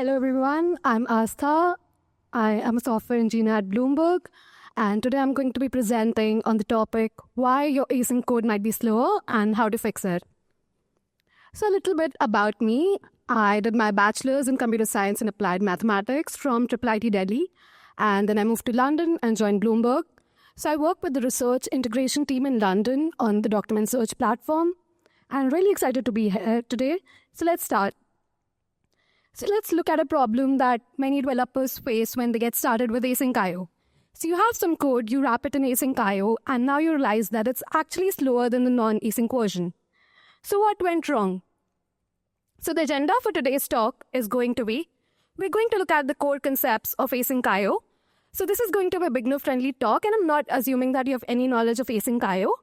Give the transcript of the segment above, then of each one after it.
Hello everyone, I'm Astha. I am a software engineer at Bloomberg, and today I'm going to be presenting on the topic why your async code might be slower and how to fix it. So a little bit about me. I did my bachelor's in computer science and applied mathematics from IIIT Delhi, and then I moved to London and joined Bloomberg. So I work with the research integration team in London on the document search platform. I'm really excited to be here today. So let's start. So let's look at a problem that many developers face when they get started with async I/O. So you have some code, you wrap it in async I/O, and now you realize that it's actually slower than the non-async version. So what went wrong? So the agenda for today's talk is going to be, we're going to look at the core concepts of async I/O. So this is going to be a beginner-friendly talk, and I'm not assuming that you have any knowledge of async I/O.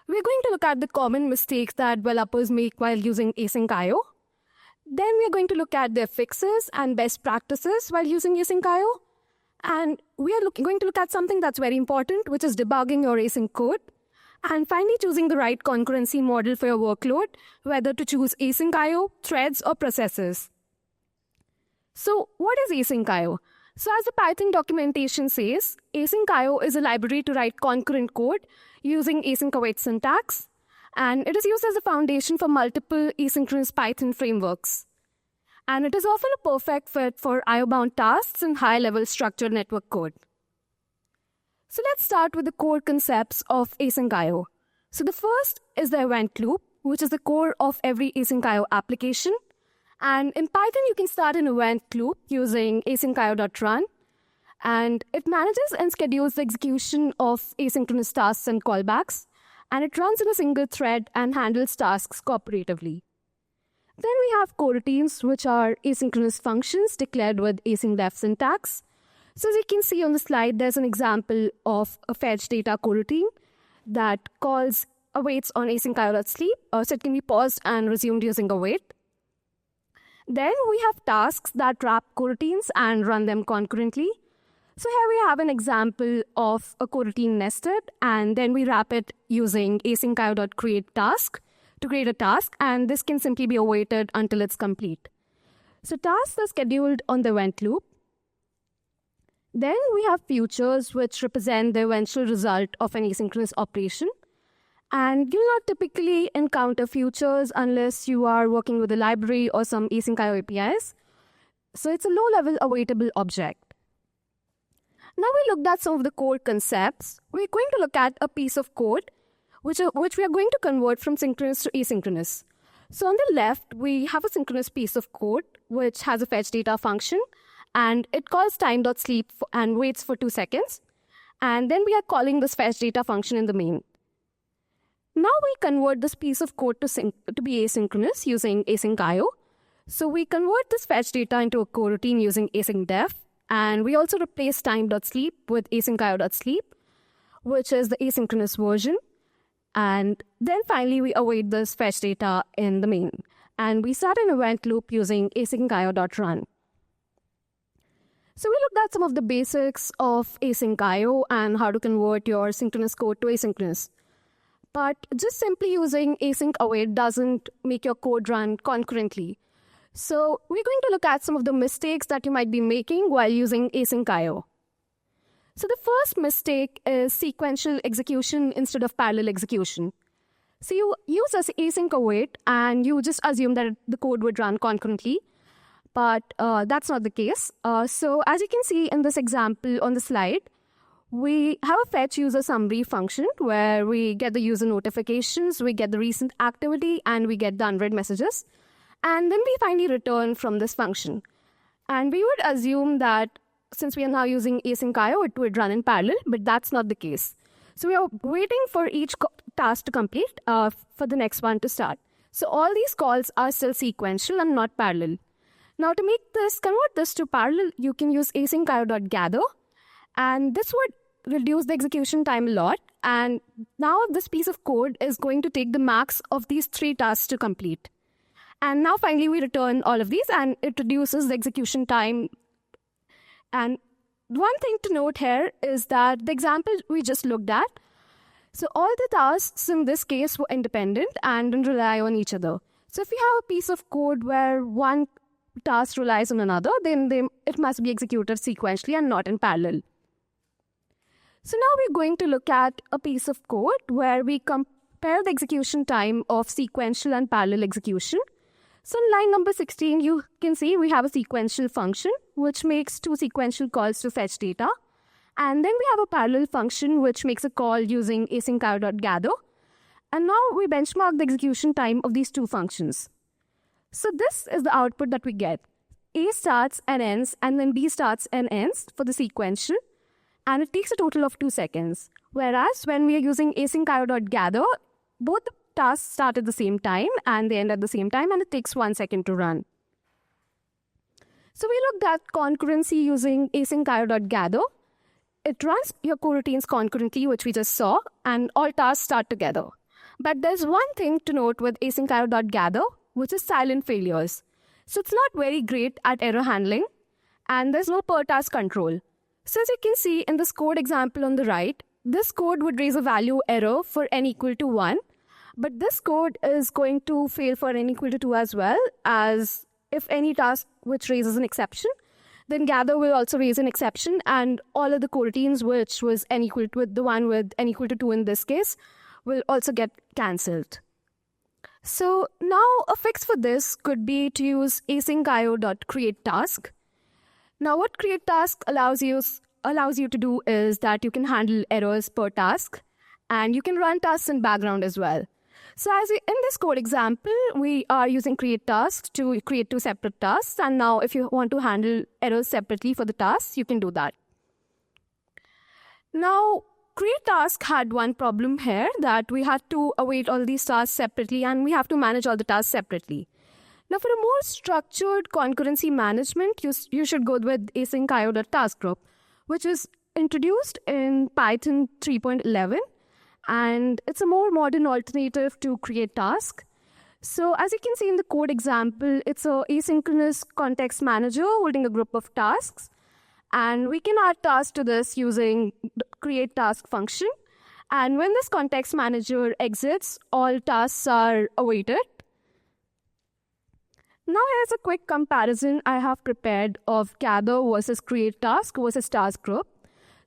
We're going to look at the common mistakes that developers make while using async I/O. Then we're going to look at their fixes and best practices while using async I/O. And we are going to look at something that's very important, which is debugging your async code. And finally, choosing the right concurrency model for your workload, whether to choose async I/O, threads, or processes. So what is async I/O? So as the Python documentation says, async I/O is a library to write concurrent code using async await syntax. And it is used as a foundation for multiple asynchronous Python frameworks. And it is often a perfect fit for I/O-bound tasks and high-level structured network code. So let's start with the core concepts of async I/O. So the first is the event loop, which is the core of every async I/O application. And in Python, you can start an event loop using asyncio.run. And it manages and schedules the execution of asynchronous tasks and callbacks. And it runs in a single thread and handles tasks cooperatively. Then we have coroutines, which are asynchronous functions declared with async def syntax. So as you can see on the slide, there's an example of a fetch data coroutine that calls awaits on async I/O.sleep, so it can be paused and resumed using await. Then we have tasks that wrap coroutines and run them concurrently. So here we have an example of a coroutine nested, and then we wrap it using async I/O.createTask to create a task, and this can simply be awaited until it's complete. So tasks are scheduled on the event loop. Then we have futures, which represent the eventual result of an asynchronous operation. And you'll not typically encounter futures unless you are working with a library or some async I/O APIs. So it's a low-level awaitable object. Now we looked at some of the core concepts. We're going to look at a piece of code which we are going to convert from synchronous to asynchronous. So on the left, we have a synchronous piece of code which has a fetch data function, and it calls time.sleep and waits for 2 seconds. And then we are calling this fetch data function in the main. Now we convert this piece of code to be asynchronous using async I/O. So we convert this fetch data into a coroutine using async def. And we also replace time.sleep with async I/O.sleep, which is the asynchronous version. And then finally, we await this fetch data in the main. And we start an event loop using async I/O.run. So we looked at some of the basics of async I/O and how to convert your synchronous code to asynchronous. But just simply using async await doesn't make your code run concurrently. So we're going to look at some of the mistakes that you might be making while using async I/O. So the first mistake is sequential execution instead of parallel execution. So you use async await and you just assume that the code would run concurrently, but that's not the case. So as you can see in this example on the slide, we have a fetch user summary function where we get the user notifications, we get the recent activity, and we get the unread messages. And then we finally return from this function. And we would assume that since we are now using async I/O, it would run in parallel, but that's not the case. So we are waiting for each task to complete for the next one to start. So all these calls are still sequential and not parallel. Now to convert this to parallel, you can use async I/O.gather. And this would reduce the execution time a lot. And now this piece of code is going to take the max of these 3 tasks to complete. And now finally we return all of these and it reduces the execution time. And one thing to note here is that the example we just looked at, so all the tasks in this case were independent and didn't rely on each other. So if you have a piece of code where one task relies on another, then it must be executed sequentially and not in parallel. So now we're going to look at a piece of code where we compare the execution time of sequential and parallel execution. So in line number 16, you can see we have a sequential function which makes 2 sequential calls to fetch data. And then we have a parallel function which makes a call using async.io.gather. And now we benchmark the execution time of these 2 functions. So this is the output that we get. A starts and ends, and then B starts and ends for the sequential. And it takes a total of 2 seconds. Whereas when we are using async.io.gather, both the tasks start at the same time and they end at the same time, and it takes 1 second to run. So we looked at concurrency using async.io.gather. It runs your coroutines concurrently, which we just saw, and all tasks start together. But there's one thing to note with async.io.gather, which is silent failures. So it's not very great at error handling, and there's no per task control. So as you can see in this code example on the right, this code would raise a value error for n equal to 1, but this code is going to fail for n equal to 2 as well, as if any task which raises an exception, then gather will also raise an exception, and all of the coroutines which was n equal to, the one with n equal to 2 in this case, will also get cancelled. So now a fix for this could be to use async.io.createTask. Now what createTask allows you to do is that you can handle errors per task, and you can run tasks in background as well. So in this code example, we are using createTask to create 2 separate tasks. And now if you want to handle errors separately for the tasks, you can do that. Now, createTask had one problem here, that we had to await all these tasks separately and we have to manage all the tasks separately. Now, for a more structured concurrency management, you should go with async.io.taskgroup, which is introduced in Python 3.11. And it's a more modern alternative to createTask. So as you can see in the code example, it's an asynchronous context manager holding a group of tasks. And we can add tasks to this using the createTask function. And when this context manager exits, all tasks are awaited. Now here's a quick comparison I have prepared of gather versus createTask versus task group.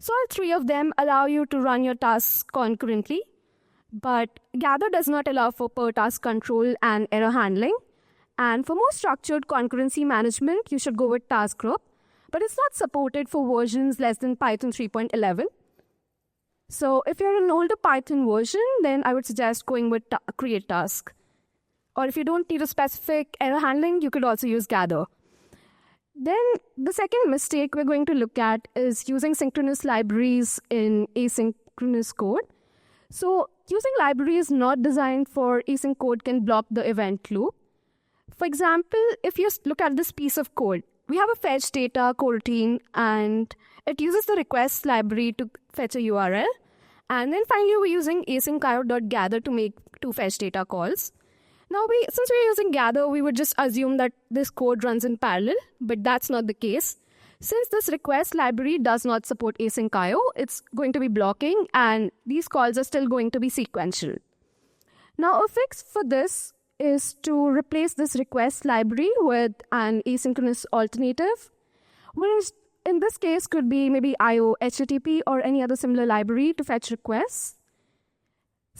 So all 3 of them allow you to run your tasks concurrently, but gather does not allow for per task control and error handling. And for more structured concurrency management, you should go with task group, but it's not supported for versions less than Python 3.11. So if you're an older Python version, then I would suggest going with createTask. Or if you don't need a specific error handling, you could also use gather. Then the second mistake we're going to look at is using synchronous libraries in asynchronous code. So using libraries not designed for async code can block the event loop. For example, if you look at this piece of code, we have a fetch data coroutine, and it uses the request library to fetch a URL. And then finally, we're using async.io.gather to make 2 fetch data calls. Now, since we're using gather, we would just assume that this code runs in parallel, but that's not the case. Since this request library does not support async.io, it's going to be blocking, and these calls are still going to be sequential. Now, a fix for this is to replace this request library with an asynchronous alternative, which in this case could be maybe IO, HTTP, or any other similar library to fetch requests.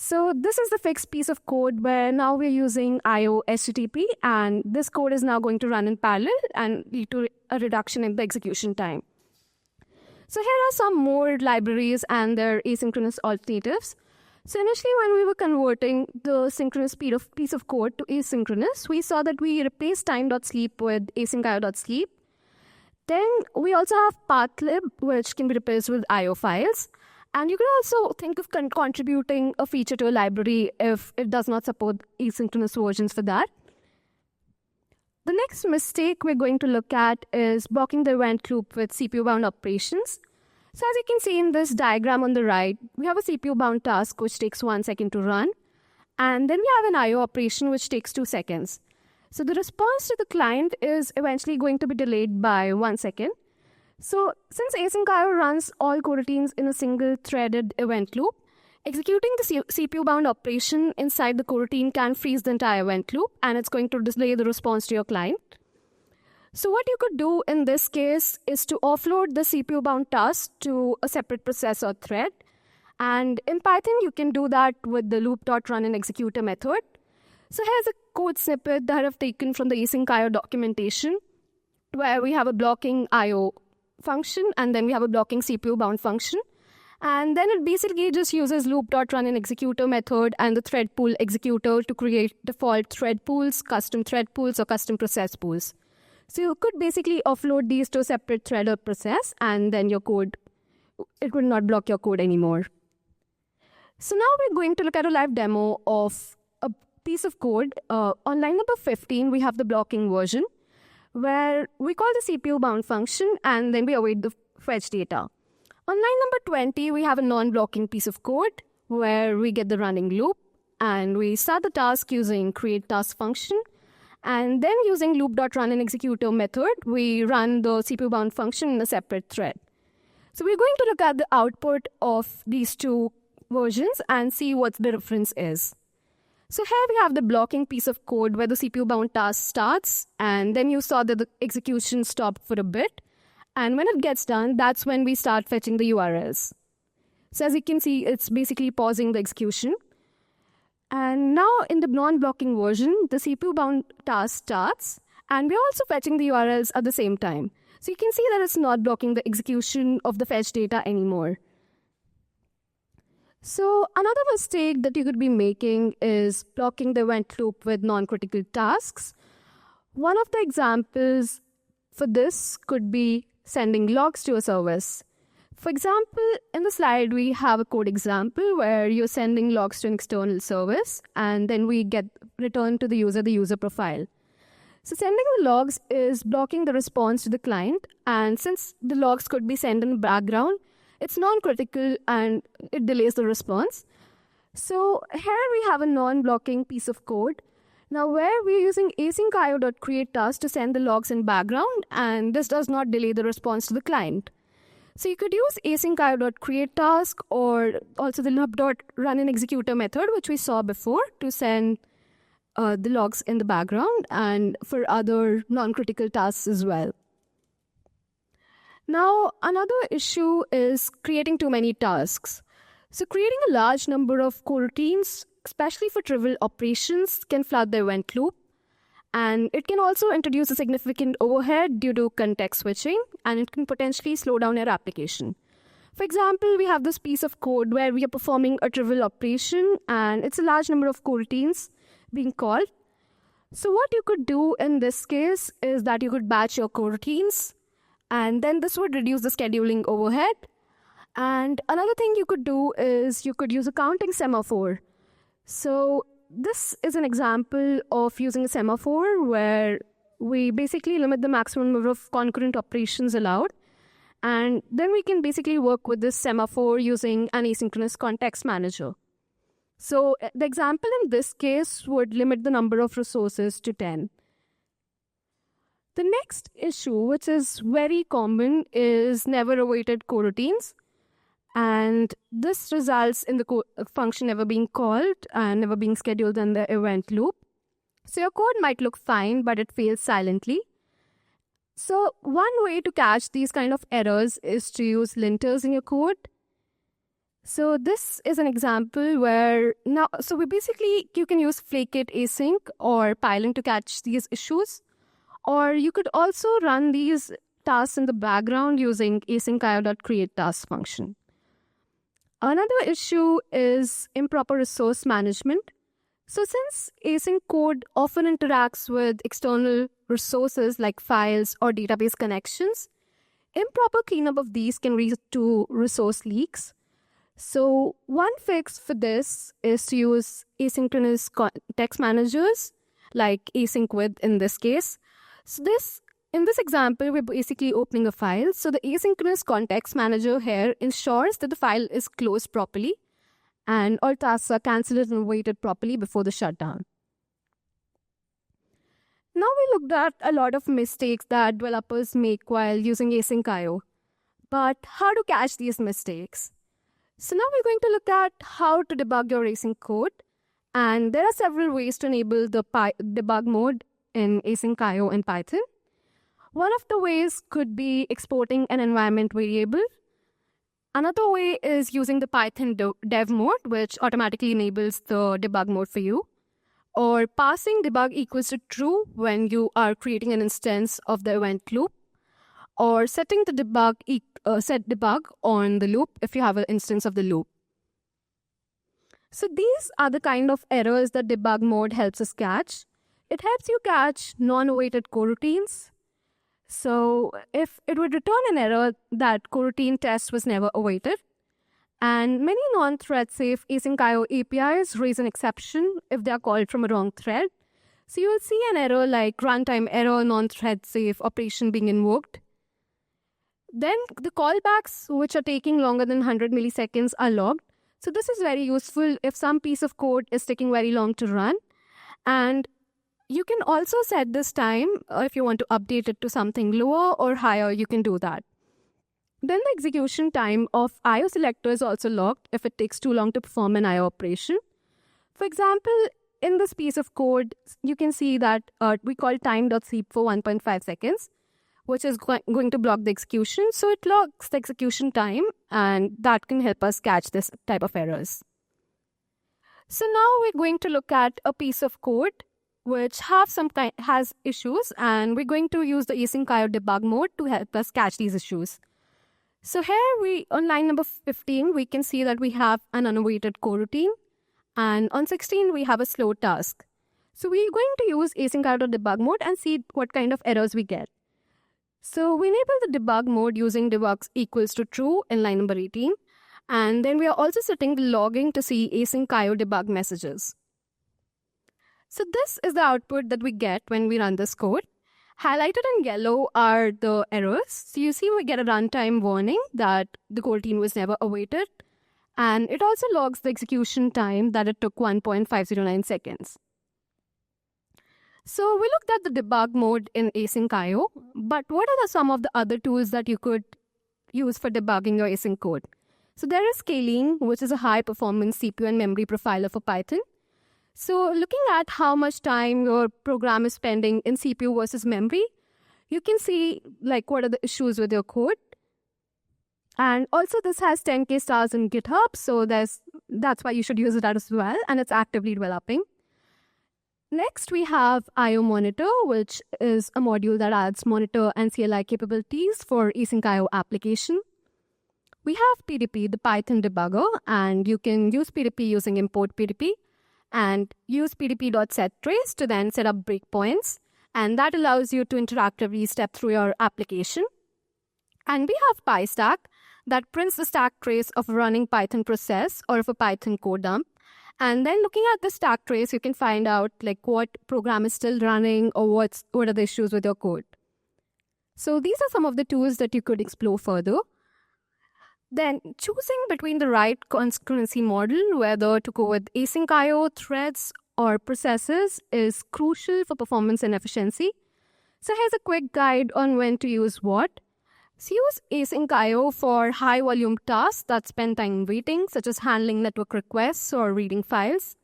So this is the fixed piece of code where now we're using IO HTTP, and this code is now going to run in parallel and lead to a reduction in the execution time. So here are some more libraries and their asynchronous alternatives. So initially when we were converting the synchronous piece of code to asynchronous, we saw that we replaced time.sleep with async.io.sleep. Then we also have pathlib, which can be replaced with IO files. And you can also think of contributing a feature to a library if it does not support asynchronous versions for that. The next mistake we're going to look at is blocking the event loop with CPU-bound operations. So as you can see in this diagram on the right, we have a CPU-bound task which takes 1 second to run. And then we have an IO operation which takes 2 seconds. So the response to the client is eventually going to be delayed by 1 second. So since async.io runs all coroutines in a single threaded event loop, executing the CPU-bound operation inside the coroutine can freeze the entire event loop, and it's going to delay the response to your client. So what you could do in this case is to offload the CPU-bound task to a separate process or thread. And in Python, you can do that with the loop.runInExecutor method. So here's a code snippet that I've taken from the async IO documentation, where we have a blocking IO function, and then we have a blocking CPU-bound function. And then it basically just uses loop.runInExecutor method and the thread pool executor to create default thread pools, custom thread pools, or custom process pools. So you could basically offload these to a separate thread or process, and then your code, it will not block your code anymore. So now we're going to look at a live demo of a piece of code. On line number 15, we have the blocking version, where we call the CPU-bound function, and then we await the fetch data. On line number 20, we have a non-blocking piece of code, where we get the running loop, and we start the task using createTask function. And then using loop.runInExecutor method, we run the CPU-bound function in a separate thread. So we're going to look at the output of these two versions and see what the difference is. So here we have the blocking piece of code where the CPU-bound task starts, and then you saw that the execution stopped for a bit. And when it gets done, that's when we start fetching the URLs. So as you can see, it's basically pausing the execution. And now in the non-blocking version, the CPU-bound task starts, and we're also fetching the URLs at the same time. So you can see that it's not blocking the execution of the fetch data anymore. So another mistake that you could be making is blocking the event loop with non-critical tasks. One of the examples for this could be sending logs to a service. For example, in the slide, we have a code example where you're sending logs to an external service, and then we get returned to the user profile. So sending the logs is blocking the response to the client, and since the logs could be sent in the background, it's non-critical and it delays the response. So here we have a non-blocking piece of code. Now where we're using async io.createTask to send the logs in background, and this does not delay the response to the client. So you could use async io.createTask or also the loop.runInExecutor method, which we saw before, to send the logs in the background and for other non-critical tasks as well. Now, another issue is creating too many tasks. So creating a large number of coroutines, especially for trivial operations, can flood the event loop. And it can also introduce a significant overhead due to context switching, and it can potentially slow down your application. For example, we have this piece of code where we are performing a trivial operation, and it's a large number of coroutines being called. So what you could do in this case is that you could batch your coroutines, and then this would reduce the scheduling overhead. And another thing you could do is you could use a counting semaphore. So this is an example of using a semaphore where we basically limit the maximum number of concurrent operations allowed. And then we can basically work with this semaphore using an asynchronous context manager. So the example in this case would limit the number of resources to 10. The next issue, which is very common, is never awaited coroutines. And this results in the function never being called and never being scheduled in the event loop. So your code might look fine, but it fails silently. So one way to catch these kind of errors is to use linters in your code. So this is an example where you can use flake-it async or Pylon to catch these issues. Or you could also run these tasks in the background using async io.createTask function. Another issue is improper resource management. So since async code often interacts with external resources like files or database connections, improper cleanup of these can lead to resource leaks. So one fix for this is to use asynchronous context managers like async-with in this case. So in this example, we're basically opening a file. So the asynchronous context manager here ensures that the file is closed properly and all tasks are cancelled and awaited properly before the shutdown. Now we looked at a lot of mistakes that developers make while using async IO. But how to catch these mistakes? So now we're going to look at how to debug your async code. And there are several ways to enable the debug mode in async IO in Python. One of the ways could be exporting an environment variable. Another way is using the Python dev mode, which automatically enables the debug mode for you, or passing debug equals to true when you are creating an instance of the event loop, or setting the set debug on the loop if you have an instance of the loop. So these are the kind of errors that debug mode helps us catch. It helps you catch non-awaited coroutines. So if it would return an error that coroutine test was never awaited, and many non-thread safe async IO APIs raise an exception if they are called from a wrong thread. So you will see an error like runtime error, non-thread safe operation being invoked. Then the callbacks, which are taking longer than 100 milliseconds, are logged. So this is very useful if some piece of code is taking very long to run. And you can also set this time, if you want to update it to something lower or higher, you can do that. Then the execution time of IO selector is also logged if it takes too long to perform an IO operation. For example, in this piece of code, you can see that we call time.sleep for 1.5 seconds, which is going to block the execution. So it logs the execution time, and that can help us catch this type of errors. So now we're going to look at a piece of code which has issues, and we're going to use the async IO debug mode to help us catch these issues. So here on line number 15, we can see that we have an unawaited coroutine, and on 16, we have a slow task. So we're going to use async IO debug mode and see what kind of errors we get. So we enable the debug mode using debugs equals to true in line number 18, and then we are also setting the logging to see async IO debug messages. So this is the output that we get when we run this code. Highlighted in yellow are the errors. So you see we get a runtime warning that the coroutine was never awaited. And it also logs the execution time that it took 1.509 seconds. So we looked at the debug mode in async IO, but what are some of the other tools that you could use for debugging your async code? So there is Scalene, which is a high-performance CPU and memory profiler for Python. So looking at how much time your program is spending in CPU versus memory, you can see what are the issues with your code. And also this has 10K stars in GitHub, so that's why you should use it as well, and it's actively developing. Next, we have IO Monitor, which is a module that adds monitor and CLI capabilities for async IO application. We have PDP, the Python debugger, and you can use PDP using import PDP. And use pdp.setTrace to then set up breakpoints. And that allows you to interactively step through your application. And we have PyStack that prints the stack trace of a running Python process or of a Python code dump. And then looking at the stack trace, you can find out what program is still running or what are the issues with your code. So these are some of the tools that you could explore further. Then choosing between the right concurrency model, whether to go with async IO, threads, or processes, is crucial for performance and efficiency. So here's a quick guide on when to use what. So use async IO for high volume tasks that spend time waiting, such as handling network requests or reading files.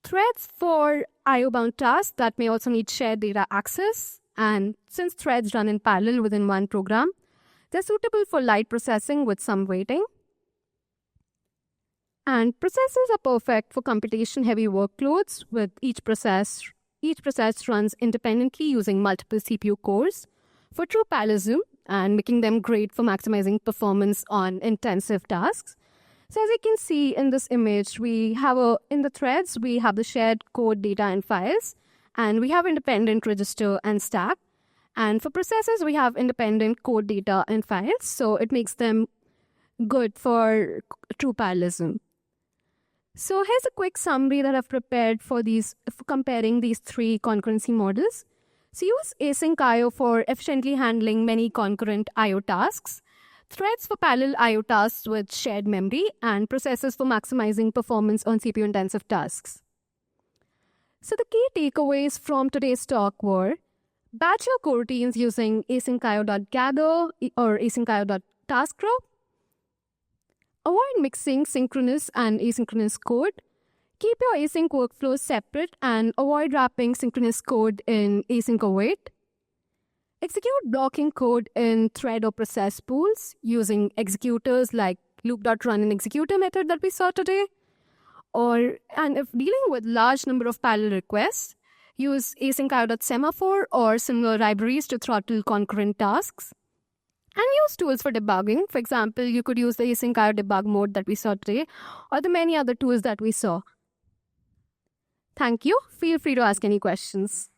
Threads for IO bound tasks that may also need shared data access. And since threads run in parallel within one program, they're suitable for light processing with some waiting. And processes are perfect for computation-heavy workloads with each process runs independently using multiple CPU cores for true parallelism and making them great for maximizing performance on intensive tasks. So as you can see in this image, we have in the threads, we have the shared code, data, and files, and we have independent register and stack. And for processes, we have independent code, data, and files. So it makes them good for true parallelism. So here's a quick summary that I've prepared for comparing these three concurrency models. So use async IO for efficiently handling many concurrent IO tasks, threads for parallel IO tasks with shared memory, and processes for maximizing performance on CPU-intensive tasks. So the key takeaways from today's talk were: batch your coroutines using asyncio.gather or asyncio.taskgroup. Avoid mixing synchronous and asynchronous code. Keep your async workflows separate and avoid wrapping synchronous code in async await. execute blocking code in thread or process pools using executors like loop.runInExecutor method that we saw today. And if dealing with large number of parallel requests, use async.io.semaphore or similar libraries to throttle concurrent tasks. And use tools for debugging. For example, you could use the async.io debug mode that we saw today, or the many other tools that we saw. Thank you. Feel free to ask any questions.